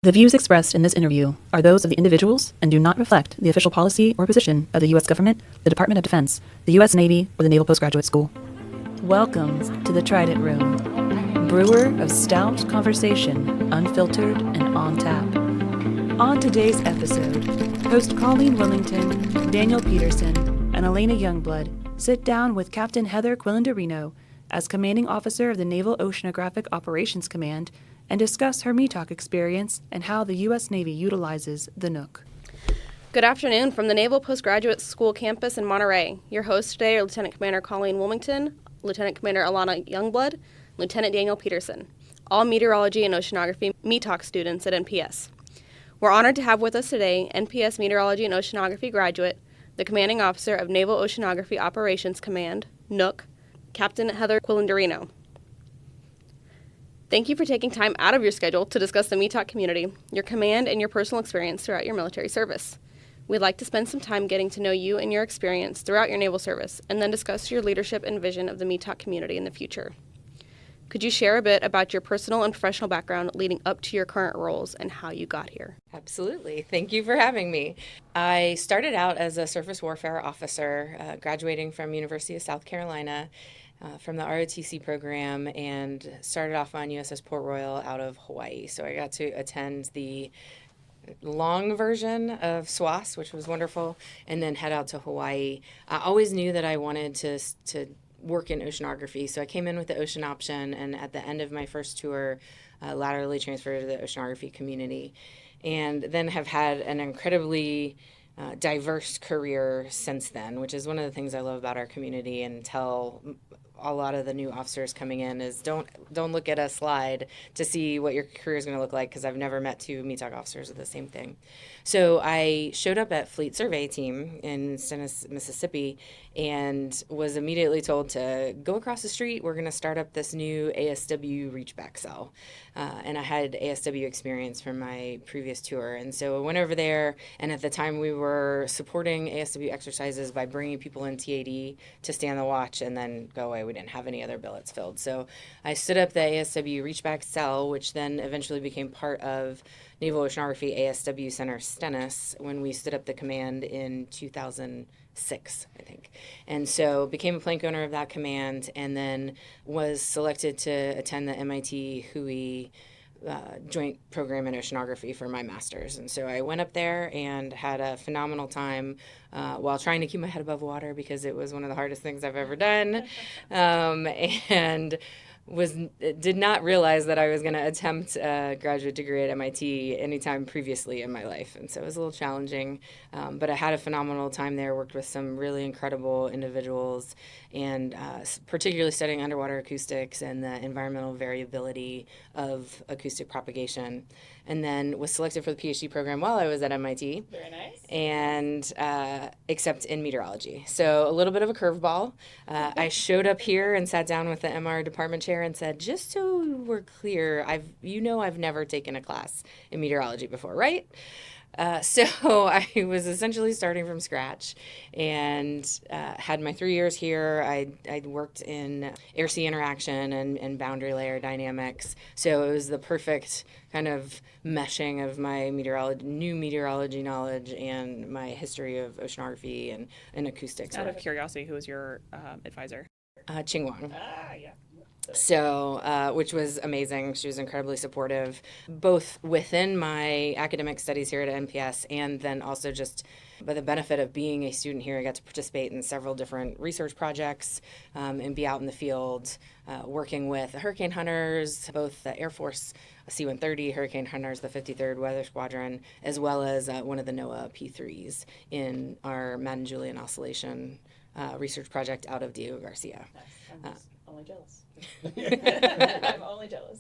The views expressed in this interview are those of the individuals and do not reflect the official policy or position of the U.S. government, the Department of Defense, the U.S. Navy, or the Naval Postgraduate School. Welcome to the Trident Room, brewer of stout conversation, unfiltered and on tap. On today's episode, host Colleen Wilmington, Daniel Petersen, and Alanna Youngblood sit down with Captain Heather Quilenderino as Commanding Officer of the Naval Oceanographic Operations Command and discuss her METOC experience and how the U.S. Navy utilizes the NOOC. Good afternoon from the Naval Postgraduate School campus in Monterey. Your hosts today are Lieutenant Commander Colleen Wilmington, Lieutenant Commander Alanna Youngblood, Lieutenant Daniel Petersen, all meteorology and oceanography METOC students at NPS. We're honored to have with us today NPS Meteorology and Oceanography graduate, the Commanding Officer of Naval Oceanography Operations Command, NOOC, Captain Heather Quilenderino. Thank you for taking time out of your schedule to discuss the METOC community, your command, and your personal experience throughout your military service. We'd like to spend some time getting to know you and your experience throughout your naval service, and then discuss your leadership and vision of the METOC community in the future. Could you share a bit about your personal and professional background leading up to your current roles and how you got here? Absolutely. Thank you for having me. I started out as a surface warfare officer, graduating from University of South Carolina from the ROTC program, and started off on USS Port Royal out of Hawaii. So I got to attend the long version of SWAS, which was wonderful, and then head out to Hawaii. I always knew that I wanted to work in oceanography, so I came in with the ocean option, and at the end of my first tour, laterally transferred to the oceanography community, and then have had an incredibly diverse career since then, which is one of the things I love about our community and tell a lot of the new officers coming in is don't look at a slide to see what your career is going to look like, because I've never met two METOC officers with the same thing. So I showed up at Fleet Survey Team in Stennis, Mississippi, and was immediately told to go across the street. We're going to start up this new ASW reachback cell. And I had ASW experience from my previous tour. And so I went over there, and at the time we were supporting ASW exercises by bringing people in TAD to stand the watch and then go away. We didn't have any other billets filled. So I stood up the ASW reachback cell, which then eventually became part of Naval Oceanography ASW Center Stennis when we stood up the command in 2006, I think. And so became a plank owner of that command, and then was selected to attend the MIT Hui joint program in oceanography for my master's. And so I went up there and had a phenomenal time while trying to keep my head above water, because it was one of the hardest things I've ever done. And did not realize that I was going to attempt a graduate degree at MIT anytime previously in my life. And so it was a little challenging, but I had a phenomenal time there, worked with some really incredible individuals, and particularly studying underwater acoustics and the environmental variability of acoustic propagation. And then was selected for the PhD program while I was at MIT. Very nice. And except in meteorology. So a little bit of a curveball. I showed up here and sat down with the MR department chair and said, just so we're clear, I've never taken a class in meteorology before, right? So I was essentially starting from scratch, and had my 3 years here. I'd worked in air-sea interaction and boundary layer dynamics. So it was the perfect kind of meshing of my new meteorology knowledge and my history of oceanography and acoustics. Out of curiosity, who was your advisor? Ching Wang. Yeah. So, which was amazing. She was incredibly supportive, both within my academic studies here at NPS, and then also just by the benefit of being a student here. I got to participate in several different research projects and be out in the field working with the hurricane hunters, both the Air Force C-130 hurricane hunters, the 53rd Weather Squadron, as well as one of the NOAA P3s in our Madden Julian Oscillation research project out of Diego Garcia. I'm only jealous. I'm only jealous.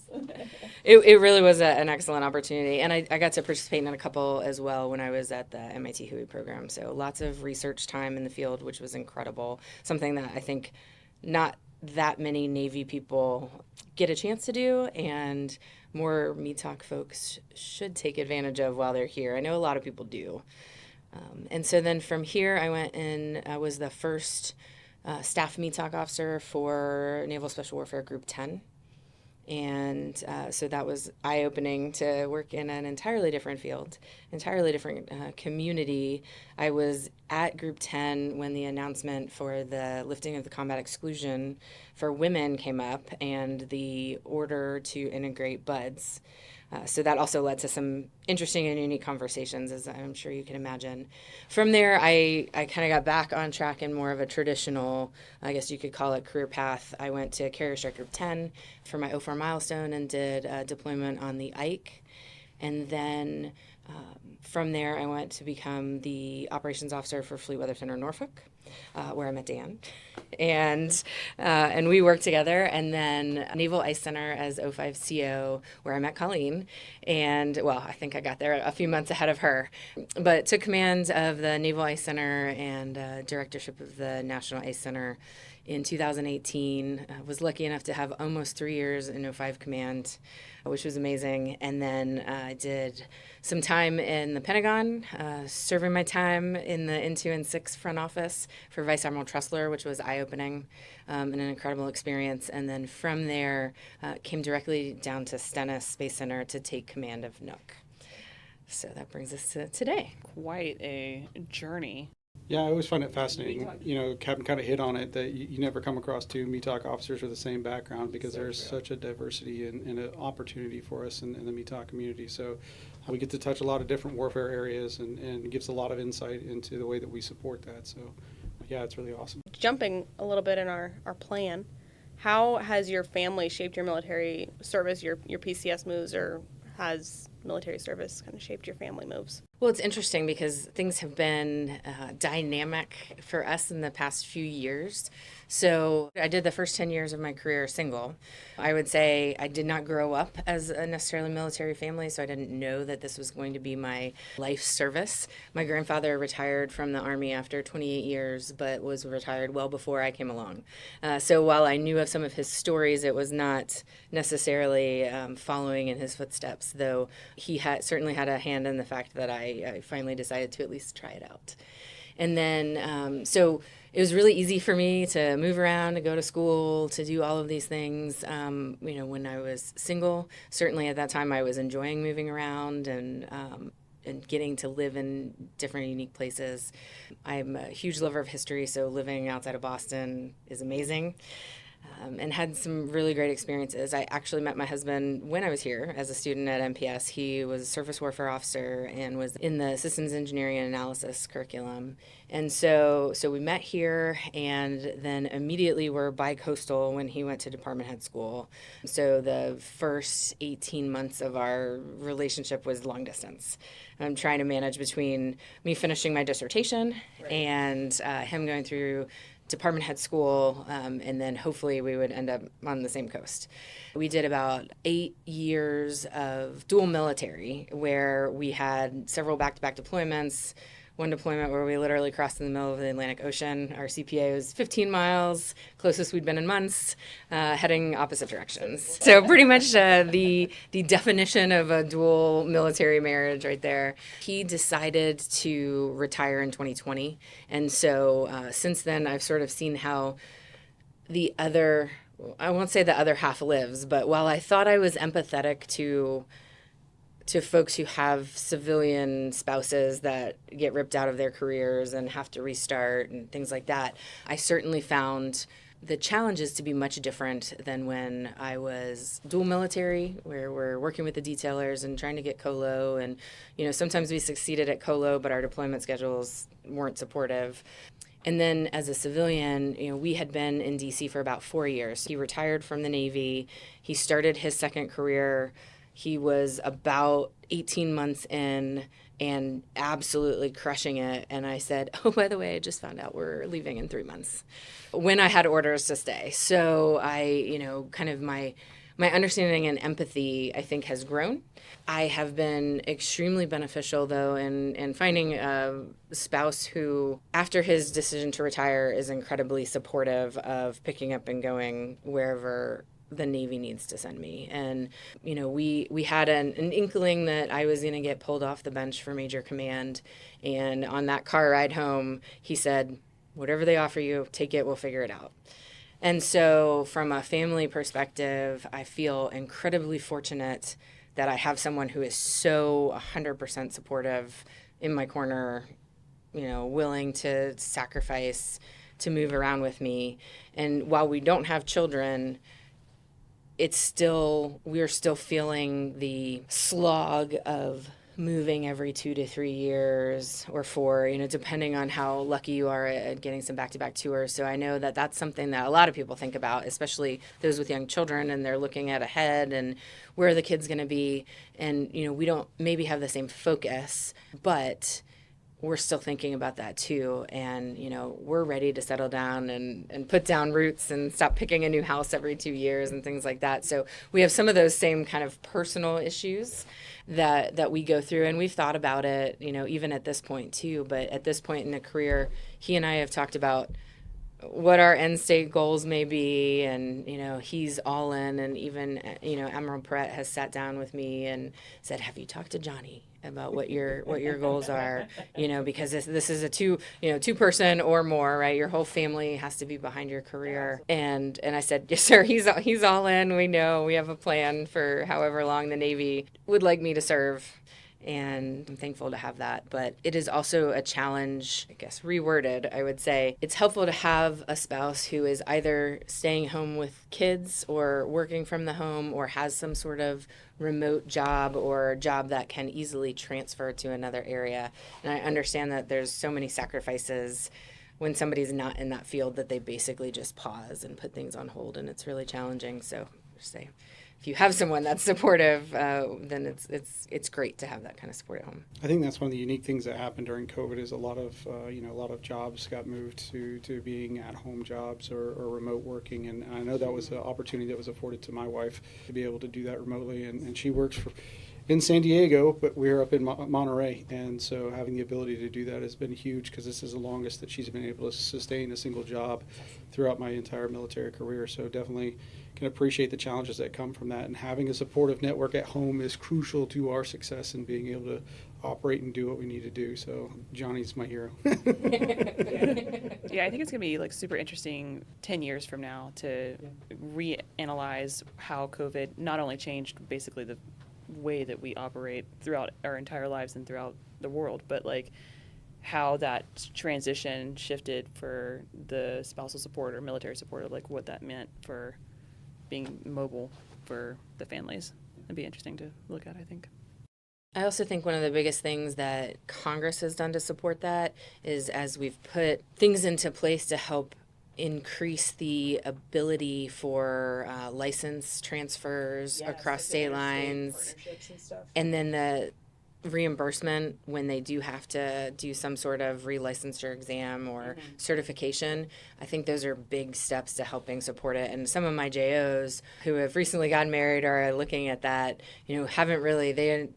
It really was an excellent opportunity, and I got to participate in a couple as well when I was at the MIT Hui program. So lots of research time in the field, which was incredible. Something that I think not that many Navy people get a chance to do, and more METOC folks should take advantage of while they're here. I know a lot of people do. And so then from here, I went and I was the first staff METOC officer for Naval Special Warfare Group 10. And so that was eye-opening to work in an entirely different field, entirely different community. I was at Group 10 when the announcement for the lifting of the combat exclusion for women came up and the order to integrate buds. So that also led to some interesting and unique conversations, as I'm sure you can imagine. From there, I kind of got back on track in more of a traditional, I guess you could call it, career path. I went to Carrier Strike Group 10 for my 04 milestone and did a deployment on the Ike. And then from there, I went to become the operations officer for Fleet Weather Center Norfolk, where I met Dan. And we worked together. And then Naval Ice Center as 05 CO, where I met Colleen. And, well, I think I got there a few months ahead of her. But took command of the Naval Ice Center and directorship of the National Ice Center in 2018. Was lucky enough to have almost 3 years in 05 command, which was amazing. And then I did some time in the Pentagon, serving my time in the N2 and 6 front office for Vice Admiral Tressler, which was eye-opening and an incredible experience. And then from there, came directly down to Stennis Space Center to take command of NOOC. So that brings us to today. Quite a journey. Yeah, I always find it fascinating. You know, Captain kind of hit on it that you never come across two METOC officers with the same background because there's such a diversity and an opportunity for us in the METOC community. So we get to touch a lot of different warfare areas and gives a lot of insight into the way that we support that. So, yeah, it's really awesome. Jumping a little bit in our plan, how has your family shaped your military service, your PCS moves, or has military service kind of shaped your family moves? Well, it's interesting because things have been dynamic for us in the past few years. So I did the first 10 years of my career single. I would say I did not grow up as a necessarily military family, so I didn't know that this was going to be my life service. My grandfather retired from the Army after 28 years, but was retired well before I came along. So while I knew of some of his stories, it was not necessarily following in his footsteps, though he certainly had a hand in the fact that I finally decided to at least try it out. And then, so it was really easy for me to move around, to go to school, to do all of these things. When I was single, certainly at that time I was enjoying moving around and getting to live in different unique places. I'm a huge lover of history, so living outside of Boston is amazing. And had some really great experiences. I actually met my husband when I was here as a student at MPS. He was a surface warfare officer and was in the systems engineering and analysis curriculum. And so we met here, and then immediately were bi-coastal when he went to department head school. So the first 18 months of our relationship was long distance. I'm trying to manage between me finishing my dissertation and him going through department head school, and then hopefully we would end up on the same coast. We did about 8 years of dual military where we had several back-to-back deployments. One deployment where we literally crossed in the middle of the Atlantic Ocean. Our CPA was 15 miles, closest we'd been in months, heading opposite directions. So pretty much the definition of a dual military marriage right there. He decided to retire in 2020. And so since then, I've sort of seen how the other, I won't say the other half lives, but while I thought I was empathetic to folks who have civilian spouses that get ripped out of their careers and have to restart and things like that, I certainly found the challenges to be much different than when I was dual military, where we're working with the detailers and trying to get colo. And, sometimes we succeeded at colo, but our deployment schedules weren't supportive. And then as a civilian, we had been in D.C. for about 4 years. He retired from the Navy. He started his second career. He was about 18 months in and absolutely crushing it. And I said, oh, by the way, I just found out we're leaving in 3 months when I had orders to stay. So I, kind of my understanding and empathy, I think, has grown. I have been extremely beneficial, though, in finding a spouse who, after his decision to retire, is incredibly supportive of picking up and going wherever the Navy needs to send me. And, we had an inkling that I was going to get pulled off the bench for Major Command. And on that car ride home, he said, whatever they offer you, take it, we'll figure it out. And so from a family perspective, I feel incredibly fortunate that I have someone who is so 100% supportive in my corner, willing to sacrifice, to move around with me. And while we don't have children, we're still feeling the slog of moving every 2 to 3 years or 4, depending on how lucky you are at getting some back-to-back tours. So I know that that's something that a lot of people think about, especially those with young children, and they're looking at ahead and where are the kids going to be. And, we don't maybe have the same focus, but we're still thinking about that too. And, we're ready to settle down and put down roots and stop picking a new house every 2 years and things like that. So we have some of those same kind of personal issues that we go through. And we've thought about it, even at this point too. But at this point in the career, he and I have talked about what our end state goals may be. And, he's all in. And even, Admiral Perret has sat down with me and said, have you talked to Johnny about what your goals are, because this is a two person or more, right? Your whole family has to be behind your career. And I said, yes, sir, he's all in. We know we have a plan for however long the Navy would like me to serve. And I'm thankful to have that. But it is also a challenge, I guess, reworded, I would say. It's helpful to have a spouse who is either staying home with kids or working from the home or has some sort of remote job or job that can easily transfer to another area. And I understand that there's so many sacrifices when somebody's not in that field that they basically just pause and put things on hold, and it's really challenging. So say, if you have someone that's supportive, then it's great to have that kind of support at home. I think that's one of the unique things that happened during COVID is a lot of jobs got moved to being at-home jobs or remote working, and I know that was an opportunity that was afforded to my wife to be able to do that remotely, and she works in San Diego, but we're up in Monterey, and so having the ability to do that has been huge because this is the longest that she's been able to sustain a single job throughout my entire military career. So definitely can appreciate the challenges that come from that, and having a supportive network at home is crucial to our success in being able to operate and do what we need to do. So Johnny's my hero. Yeah, I think it's going to be super interesting 10 years from now to reanalyze how COVID not only changed basically the way that we operate throughout our entire lives and throughout the world, but how that transition shifted for the spousal support or military support, or what that meant for being mobile for the families. It'd be interesting to look at, I think. I also think one of the biggest things that Congress has done to support that is as we've put things into place to help increase the ability for license transfers across state lines, and then the reimbursement when they do have to do some sort of relicensure exam or certification. I think those are big steps to helping support it. And some of my JOs who have recently gotten married or are looking at that, they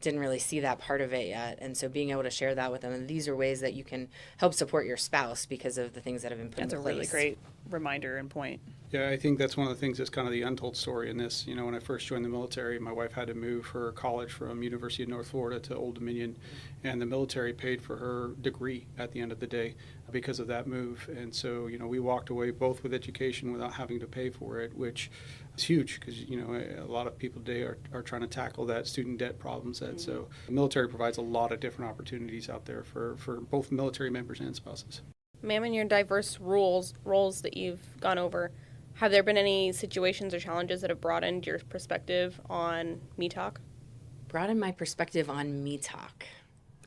didn't really see that part of it yet. And so being able to share that with them, and these are ways that you can help support your spouse because of the things that have been put in place. That's a really great reminder and point. Yeah, I think that's one of the things that's kind of the untold story in this. When I first joined the military, my wife had to move her college from University of North Florida to Old Dominion, and the military paid for her degree at the end of the day because of that move. And so, we walked away both with education without having to pay for it, which is huge because, a lot of people today are trying to tackle that student debt problem set. So the military provides a lot of different opportunities out there for both military members and spouses. Ma'am, in your diverse roles that you've gone over, have there been any situations or challenges that have broadened your perspective on METOC? Broadened my perspective on METOC.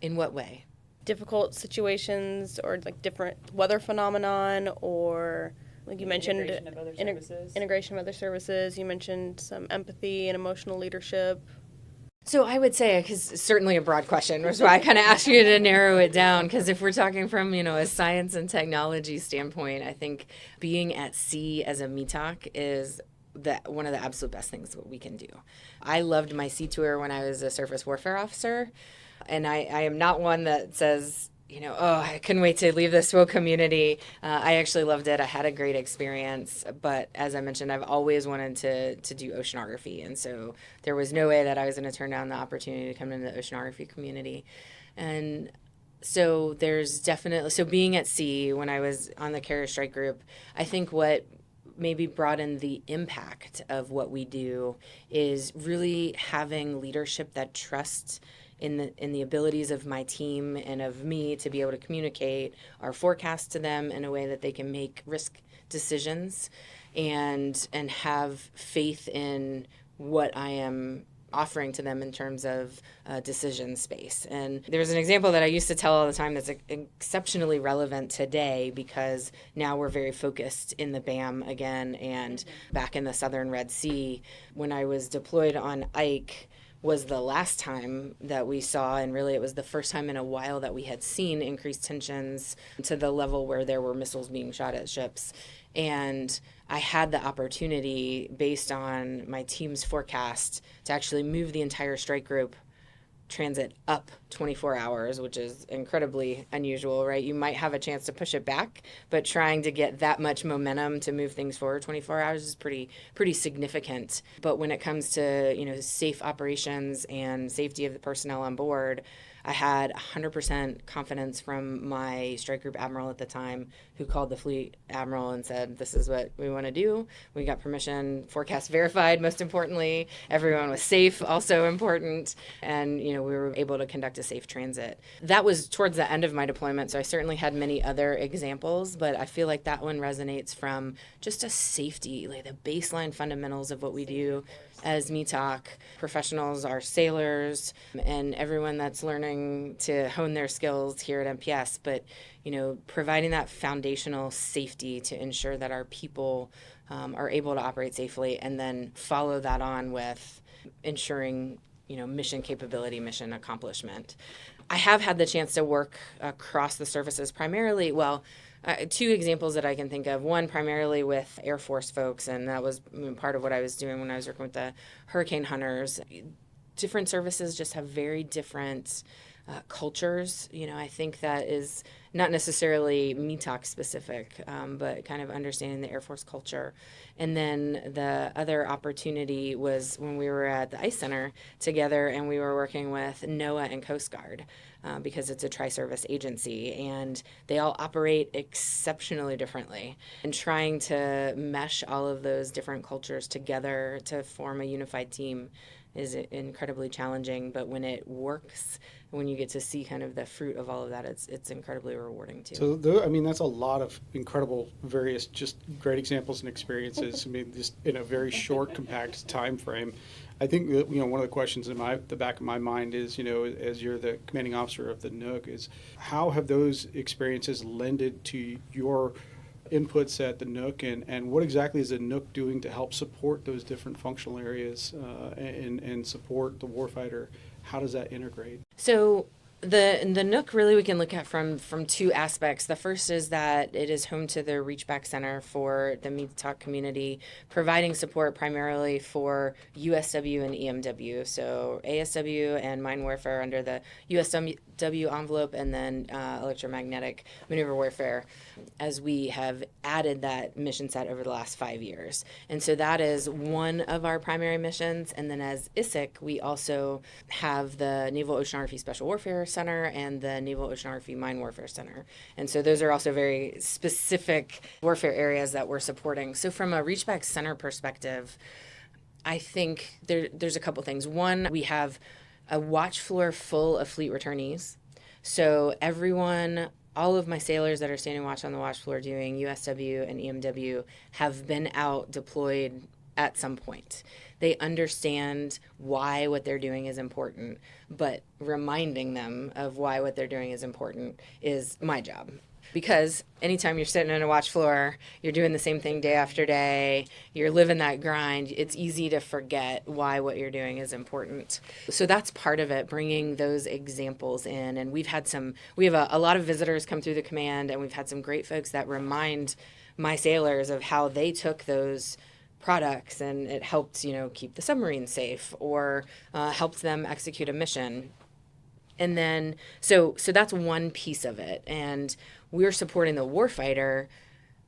In what way? Difficult situations or different weather phenomenon, or you mentioned Integration of other services. Integration of other services. You mentioned some empathy and emotional leadership. So I would say, because it's certainly a broad question, which is why I kind of asked you to narrow it down, because if we're talking from, a science and technology standpoint, I think being at sea as a METOC is one of the absolute best things that we can do. I loved my sea tour when I was a surface warfare officer, and I am not one that says, I couldn't wait to leave the SWO community. I actually loved it. I had a great experience. But as I mentioned, I've always wanted to do oceanography. And so there was no way that I was going to turn down the opportunity to come into the oceanography community. And so there's definitely, being at sea when I was on the carrier strike group, I think what maybe broaden the impact of what we do is really having leadership that trusts in the abilities of my team and of me to be able to communicate our forecast to them in a way that they can make risk decisions and have faith in what I am offering to them in terms of decision space. And there's an example that I used to tell all the time that's exceptionally relevant today, because now we're very focused in the BAM again and back in the southern Red Sea. When I was deployed on Ike was the last time that we saw, and really it was the first time in a while that we had seen increased tensions to the level where there were missiles being shot at ships. And I had the opportunity, based on my team's forecast, to actually move the entire strike group transit up 24 hours, which is incredibly unusual, right? You might have a chance to push it back, but trying to get that much momentum to move things forward 24 hours is pretty significant. But when it comes to, safe operations and safety of the personnel on board, I had 100% confidence from my strike group admiral at the time, who called the fleet admiral and said, this is what we want to do. We got permission, forecast verified, most importantly. Everyone was safe, also important. And, we were able to conduct a safe transit. That was towards the end of my deployment, so I certainly had many other examples, but I feel like that one resonates from just a safety, like the baseline fundamentals of what we do as METOC professionals, our sailors, and everyone that's learning to hone their skills here at MPS. But, providing that foundational safety to ensure that our people are able to operate safely, and then follow that on with ensuring, mission capability, mission accomplishment. I have had the chance to work across the services primarily, two examples that I can think of. One, primarily with Air Force folks, and that was part of what I was doing when I was working with the hurricane hunters. Different services just have very different cultures. I think that is not necessarily METOC specific, but kind of understanding the Air Force culture. And then the other opportunity was when we were at the ICE Center together, and we were working with NOAA and Coast Guard, because it's a tri-service agency, and they all operate exceptionally differently. And trying to mesh all of those different cultures together to form a unified team is incredibly challenging, but when it works, when you get to see kind of the fruit of all of that, it's incredibly rewarding too. So, that's a lot of incredible, various, just great examples and experiences. Just in a very short, compact time frame. I think that, one of the questions in the back of my mind is, as you're the commanding officer of the NOOC, is how have those experiences lended to your inputs at the NOOC, and what exactly is the NOOC doing to help support those different functional areas and support the warfighter? How does that integrate? So the NOOC really we can look at from two aspects. The first is that it is home to the Reachback Center for the METOC community, providing support primarily for USW and EMW. So ASW and mine warfare under the USW envelope, and then electromagnetic maneuver warfare, as we have added that mission set over the last 5 years. And so that is one of our primary missions. And then as ISIC, we also have the Naval Oceanography Special Warfare Center and the Naval Oceanography Mine Warfare Center. And so those are also very specific warfare areas that we're supporting. So from a Reachback Center perspective, I think there's a couple things. One, we have a watch floor full of fleet returnees. So everyone, all of my sailors that are standing watch on the watch floor doing USW and EMW have been out deployed at some point. They understand why what they're doing is important, but reminding them of why what they're doing is important is my job. Because anytime you're sitting on a watch floor, you're doing the same thing day after day, you're living that grind, it's easy to forget why what you're doing is important. So that's part of it, bringing those examples in. And we have a lot of visitors come through the command, and we've had some great folks that remind my sailors of how they took those products and it helped, keep the submarine safe or helped them execute a mission. And then, so that's one piece of it. And we're supporting the warfighter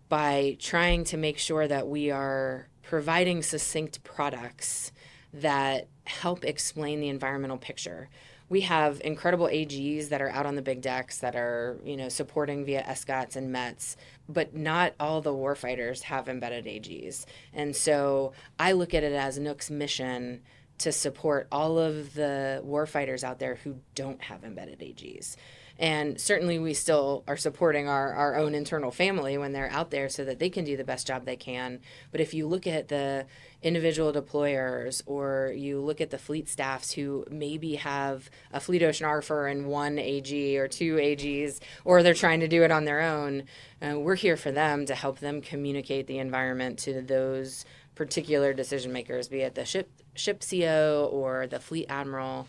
by trying to make sure that we are providing succinct products that help explain the environmental picture. we have incredible AGs that are out on the big decks that are, supporting via SCOTs and METs, but not all the warfighters have embedded AGs. And so I look at it as NOOC's mission to support all of the warfighters out there who don't have embedded AGs. And certainly we still are supporting our own internal family when they're out there so that they can do the best job they can. But if you look at the individual deployers, or you look at the fleet staffs who maybe have a fleet oceanographer and one AG or two AGs, or they're trying to do it on their own, we're here for them to help them communicate the environment to those particular decision makers, be it the ship CO or the fleet admiral,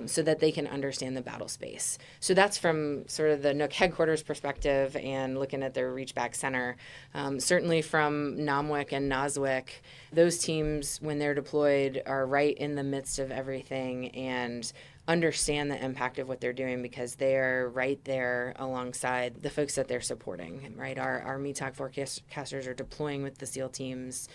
so that they can understand the battle space. So that's from sort of the NOOC headquarters perspective and looking at their reach back center. Certainly from NOMWIC and NOSWIC, those teams, when they're deployed, are right in the midst of everything and understand the impact of what they're doing because they're right there alongside the folks that they're supporting, right? Our METOC forecasters are deploying with the SEAL teams.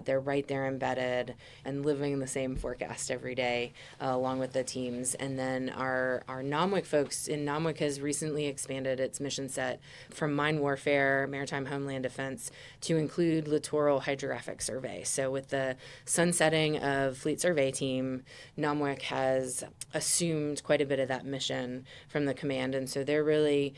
They're right there embedded and living the same forecast every day along with the teams. And then our NOMWIC folks in NOMWIC has recently expanded its mission set from mine warfare, maritime homeland defense, to include littoral hydrographic survey. So with the sunsetting of Fleet Survey Team, NOMWIC has assumed quite a bit of that mission from the command. And so they're really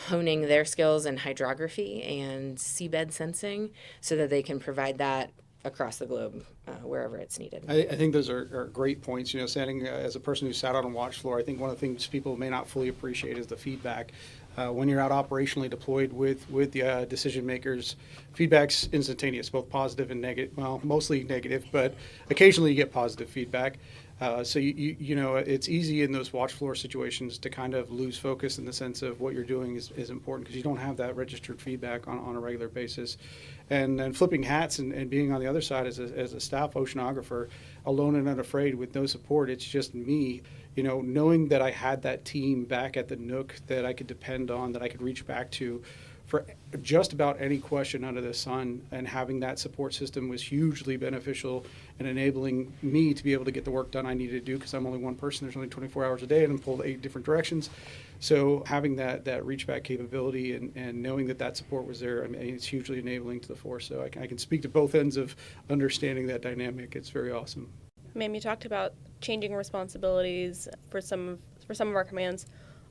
honing their skills in hydrography and seabed sensing so that they can provide that across the globe wherever it's needed. I think those are great points. Standing as a person who sat out on watch floor, I think one of the things people may not fully appreciate is the feedback. When you're out operationally deployed with the decision makers, feedback's instantaneous, both positive and negative. Well, mostly negative, but occasionally you get positive feedback. So it's easy in those watch floor situations to kind of lose focus in the sense of what you're doing is important because you don't have that registered feedback on a regular basis. And then flipping hats and being on the other side as a staff oceanographer, alone and unafraid with no support, it's just me. Knowing that I had that team back at the NOOC that I could depend on, that I could reach back to for just about any question under the sun, and having that support system was hugely beneficial in enabling me to be able to get the work done I needed to do because I'm only one person. There's only 24 hours a day and I'm pulled 8 different directions. So having that reach back capability and knowing that support was there, it's hugely enabling to the force. So I can speak to both ends of understanding that dynamic. It's very awesome. Ma'am, you talked about changing responsibilities for some of our commands.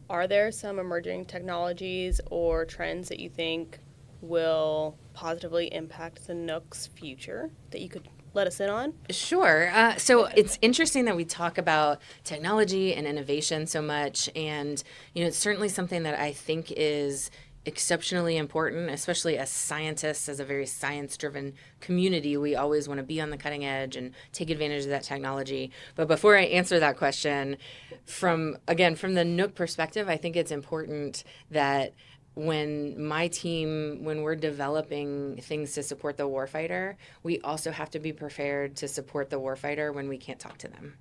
Are there some emerging technologies or trends that you think will positively impact the NOOC's future that you could let us in on? Sure. So it's interesting that we talk about technology and innovation so much. And, it's certainly something that I think is exceptionally important, especially as scientists, as a very science-driven community. We always want to be on the cutting edge and take advantage of that technology. But before I answer that question, from the NOOC perspective, I think it's important that when we're developing things to support the warfighter, we also have to be prepared to support the warfighter when we can't talk to them.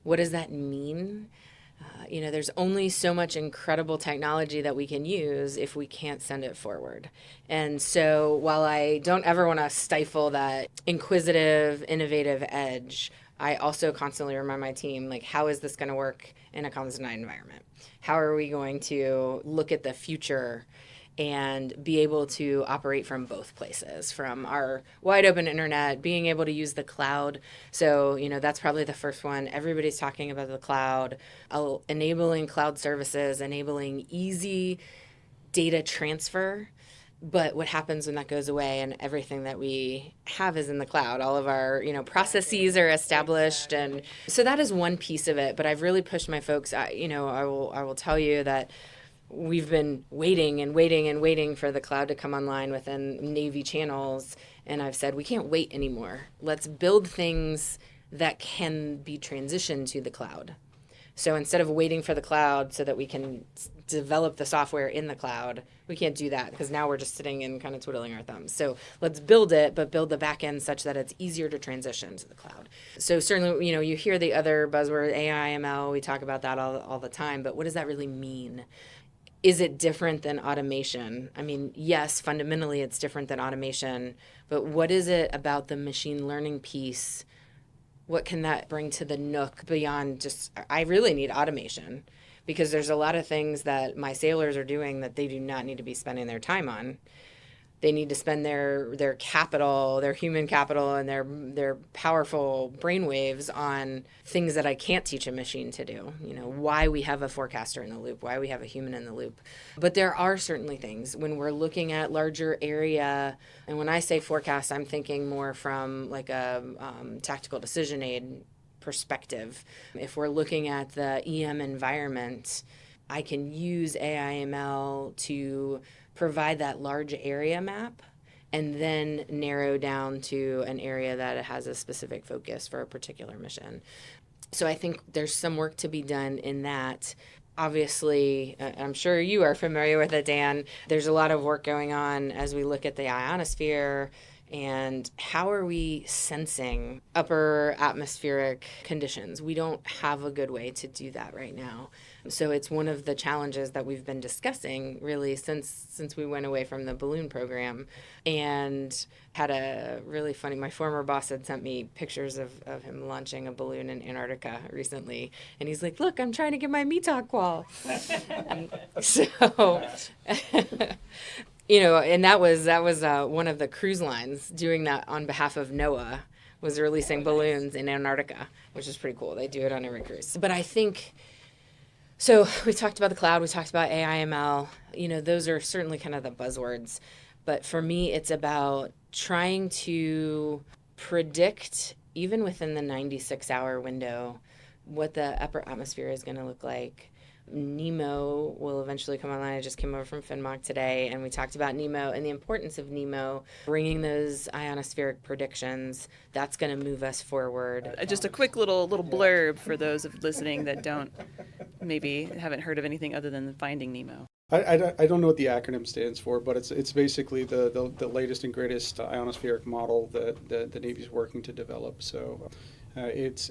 What does that mean? There's only so much incredible technology that we can use if we can't send it forward. And so while I don't ever want to stifle that inquisitive, innovative edge, I also constantly remind my team, how is this going to work in a comms denied environment? How are we going to look at the future and be able to operate from both places, from our wide open internet, being able to use the cloud. So, that's probably the first one. Everybody's talking about the cloud, enabling cloud services, enabling easy data transfer. But what happens when that goes away and everything that we have is in the cloud? All of our, processes are established. And so that is one piece of it. But I've really pushed my folks. I will tell you that we've been waiting for the cloud to come online within Navy channels. And I've said, we can't wait anymore. Let's build things that can be transitioned to the cloud. So instead of waiting for the cloud so that we can develop the software in the cloud, we can't do that because now we're just sitting and kind of twiddling our thumbs. So let's build it, but build the back end such that it's easier to transition to the cloud. So certainly, you hear the other buzzword, AI, ML, we talk about that all the time, but what does that really mean? Is it different than automation? I mean, yes, fundamentally it's different than automation, but what is it about the machine learning piece what can that bring to the NOOC beyond just, I really need automation, because there's a lot of things that my sailors are doing that they do not need to be spending their time on. They need to spend their capital, their human capital, and their powerful brainwaves on things that I can't teach a machine to do. Why we have a forecaster in the loop, why we have a human in the loop. But there are certainly things when we're looking at larger area, and when I say forecast, I'm thinking more from like a tactical decision aid perspective. If we're looking at the EM environment, I can use AI/ML to provide that large area map and then narrow down to an area that has a specific focus for a particular mission. So I think there's some work to be done in that. Obviously, I'm sure you are familiar with it, Dan. There's a lot of work going on as we look at the ionosphere and how are we sensing upper atmospheric conditions. We don't have a good way to do that right now. So it's one of the challenges that we've been discussing really since we went away from the balloon program, and had a really funny, my former boss had sent me pictures of him launching a balloon in Antarctica recently, and he's like, look, I'm trying to get my METOC qual. So and that was one of the cruise lines doing that on behalf of NOAA, was releasing balloons in Antarctica, which is pretty cool. They do it on every cruise. But I think, so we talked about the cloud, we talked about AI/ML, those are certainly kind of the buzzwords. But for me, it's about trying to predict, even within the 96-hour window, what the upper atmosphere is going to look like. NEMO will eventually come online. I just came over from FinMOC today, and we talked about NEMO and the importance of NEMO, bringing those ionospheric predictions. That's going to move us forward. Just a quick little blurb for those listening that haven't heard of anything other than Finding Nemo. I don't know what the acronym stands for, but it's basically the latest and greatest ionospheric model that the Navy's working to develop. So it's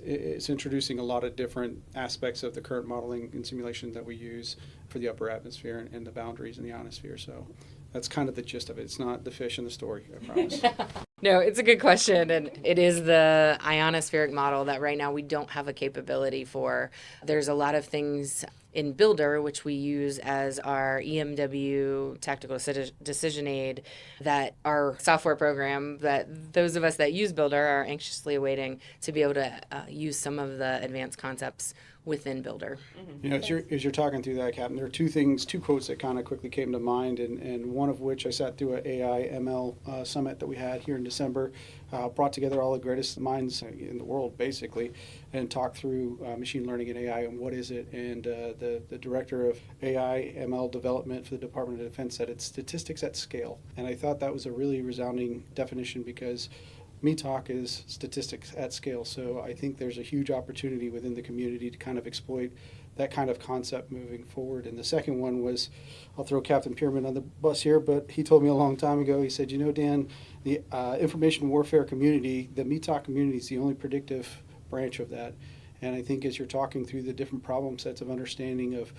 introducing a lot of different aspects of the current modeling and simulation that we use for the upper atmosphere and the boundaries in the ionosphere. So that's kind of the gist of it. It's not the fish in the story, I promise. No, it's a good question, and it is the ionospheric model that right now we don't have a capability for. There's a lot of things in Builder, which we use as our EMW tactical decision aid, that our software program, that those of us that use Builder are anxiously awaiting to be able to use some of the advanced concepts within Builder. Mm-hmm. As you're talking through that, Captain, there are two quotes that kind of quickly came to mind, and one of which I sat through an AI/ML summit that we had here in December, brought together all the greatest minds in the world, basically, and talked through machine learning and AI and what is it. And the director of AI/ML development for the Department of Defense said it's statistics at scale. And I thought that was a really resounding definition, because METOC is statistics at scale. So I think there's a huge opportunity within the community to kind of exploit that kind of concept moving forward. And the second one was, I'll throw Captain Pearman on the bus here, but he told me a long time ago, he said, Dan, the information warfare community, the METOC community is the only predictive branch of that. And I think as you're talking through the different problem sets of understanding of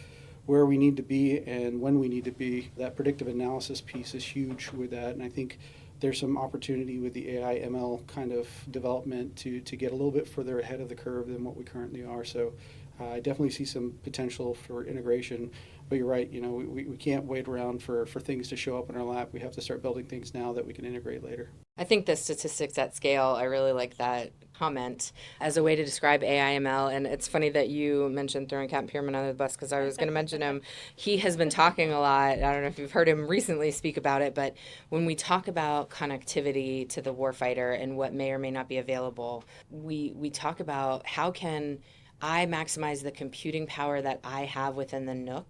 where we need to be and when we need to be, that predictive analysis piece is huge with that. And I think there's some opportunity with the AI/ML kind of development to get a little bit further ahead of the curve than what we currently are. So I definitely see some potential for integration. But you're right, we can't wait around for things to show up in our lap. We have to start building things now that we can integrate later. I think the statistics at scale, I really like that comment as a way to describe AI/ML. And it's funny that you mentioned throwing Captain Pearman under the bus, because I was going to mention him. He has been talking a lot. I don't know if you've heard him recently speak about it, but when we talk about connectivity to the warfighter and what may or may not be available, we talk about how can I maximize the computing power that I have within the NOOC,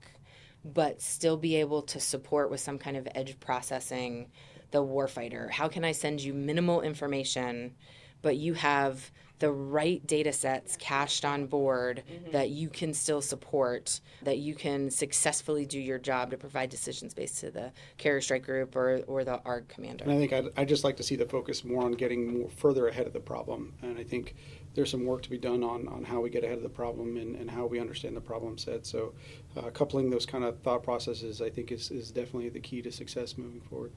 but still be able to support with some kind of edge processing the warfighter. How can I send you minimal information, but you have the right data sets cached on board that you can still support, that you can successfully do your job to provide decisions based to the carrier strike group or the ARG commander. And I think I'd just like to see the focus more on getting more further ahead of the problem. And I think there's some work to be done on how we get ahead of the problem and how we understand the problem set. So coupling those kind of thought processes, I think, is definitely the key to success moving forward.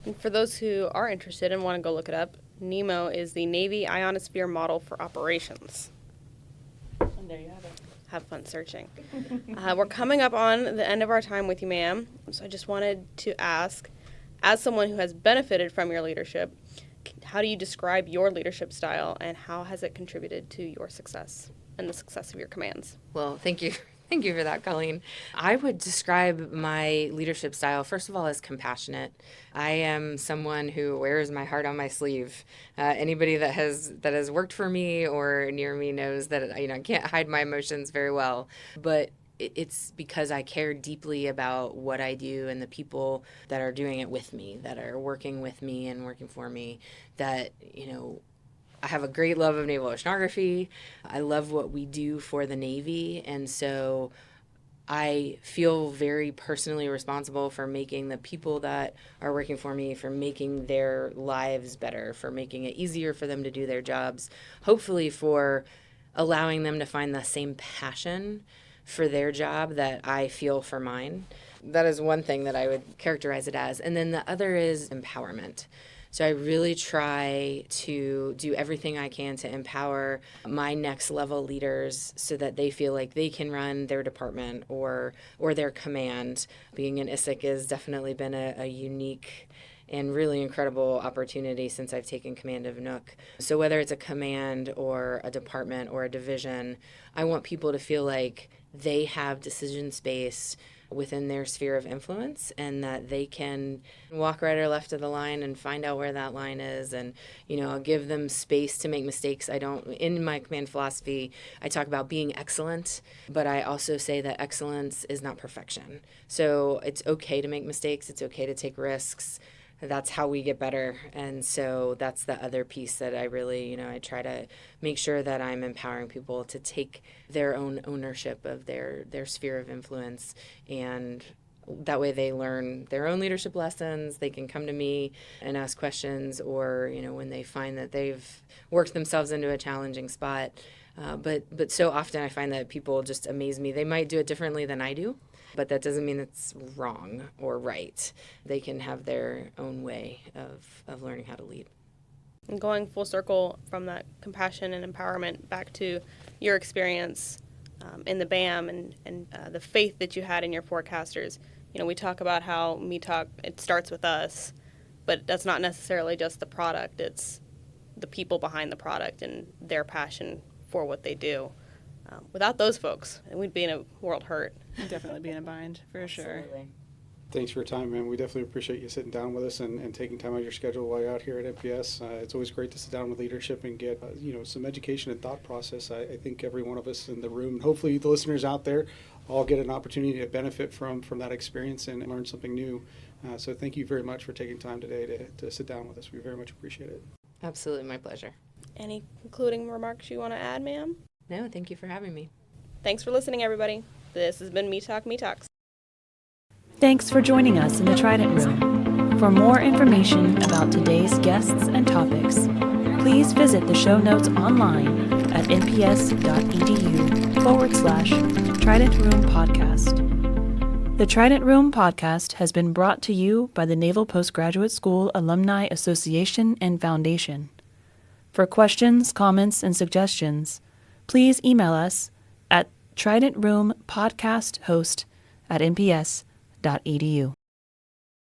And for those who are interested and want to go look it up, NEMO is the Navy Ionosphere Model for Operations. And there you have it. Have fun searching. We're coming up on the end of our time with you, ma'am. So I just wanted to ask, as someone who has benefited from your leadership, how do you describe your leadership style, and how has it contributed to your success and the success of your commands? Well, thank you. Thank you for that, Colleen. I would describe my leadership style, first of all, as compassionate. I am someone who wears my heart on my sleeve. Anybody that has worked for me or near me knows that I can't hide my emotions very well. But it's because I care deeply about what I do and the people that are doing it with me, that are working with me and working for me, that, I have a great love of naval oceanography. I love what we do for the Navy, and so I feel very personally responsible for making the people that are working for me, for making their lives better, for making it easier for them to do their jobs, hopefully for allowing them to find the same passion for their job that I feel for mine. That is one thing that I would characterize it as. And then the other is empowerment. So I really try to do everything I can to empower my next level leaders so that they feel like they can run their department or their command. Being an ISIC has definitely been a unique and really incredible opportunity since I've taken command of NOOC. So whether it's a command or a department or a division, I want people to feel like they have decision space within their sphere of influence, and that they can walk right or left of the line and find out where that line is. And, I'll give them space to make mistakes. In my command philosophy, I talk about being excellent, but I also say that excellence is not perfection. So it's okay to make mistakes. It's okay to take risks. That's how we get better. And so that's the other piece that I really, I try to make sure that I'm empowering people to take their own ownership of their sphere of influence. And that way they learn their own leadership lessons. They can come to me and ask questions, or, when they find that they've worked themselves into a challenging spot. But so often I find that people just amaze me. They might do it differently than I do, but that doesn't mean it's wrong or right. They can have their own way of learning how to lead. And going full circle from that compassion and empowerment back to your experience in the BAM and the faith that you had in your forecasters. We talk about how METOC, it starts with us, but that's not necessarily just the product. It's the people behind the product and their passion for what they do. Without those folks, we'd be in a world hurt. We'd definitely be in a bind, for sure. Absolutely. Thanks for your time, man. We definitely appreciate you sitting down with us and taking time out of your schedule while you're out here at MPS. It's always great to sit down with leadership and get some education and thought process. I think every one of us in the room, and hopefully the listeners out there, all get an opportunity to benefit from that experience and learn something new. So thank you very much for taking time today to sit down with us. We very much appreciate it. Absolutely, my pleasure. Any concluding remarks you want to add, ma'am? No, thank you for having me. Thanks for listening, everybody. This has been METOC Me-talks. Thanks for joining us in the Trident Room. For more information about today's guests and topics, please visit the show notes online at nps.edu/Trident Room Podcast. The Trident Room Podcast has been brought to you by the Naval Postgraduate School Alumni Association and Foundation. For questions, comments, and suggestions, please email us at tridentroompodcasthost@nps.edu.